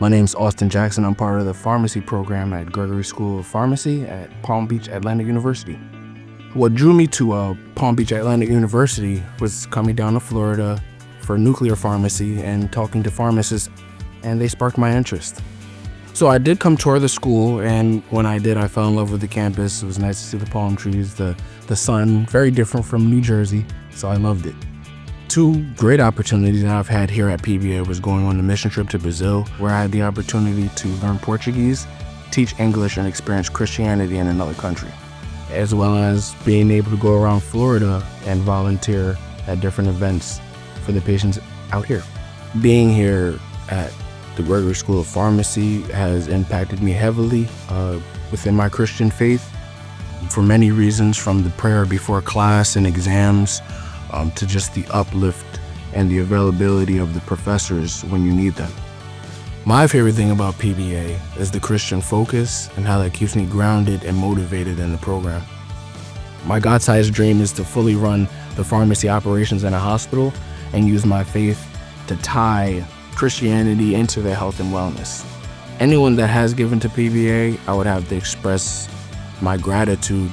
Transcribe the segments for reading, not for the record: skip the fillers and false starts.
My name's Austin Jackson. I'm part of the pharmacy program at Gregory School of Pharmacy at Palm Beach Atlantic University. What drew me to Palm Beach Atlantic University was coming down to Florida for nuclear pharmacy and talking to pharmacists, and they sparked my interest. So I did come tour the school, and when I did, I fell in love with the campus. It was nice to see the palm trees, the sun, very different from New Jersey, so I loved it. Two great opportunities that I've had here at PBA was going on a mission trip to Brazil, where I had the opportunity to learn Portuguese, teach English, and experience Christianity in another country, as well as being able to go around Florida and volunteer at different events for the patients out here. Being here at the Gregory School of Pharmacy has impacted me heavily within my Christian faith for many reasons, from the prayer before class and exams to just the uplift and the availability of the professors when you need them. My favorite thing about PBA is the Christian focus and how that keeps me grounded and motivated in the program. My God-sized dream is to fully run the pharmacy operations in a hospital and use my faith to tie Christianity into their health and wellness. Anyone that has given to PBA, I would have to express my gratitude.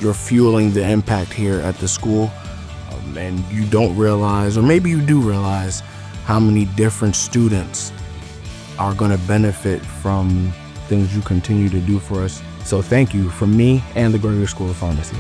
You're fueling the impact here at the school, and you don't realize, or maybe you do realize, how many different students are going to benefit from things you continue to do for us. So thank you from me and the Gregory School of Pharmacy.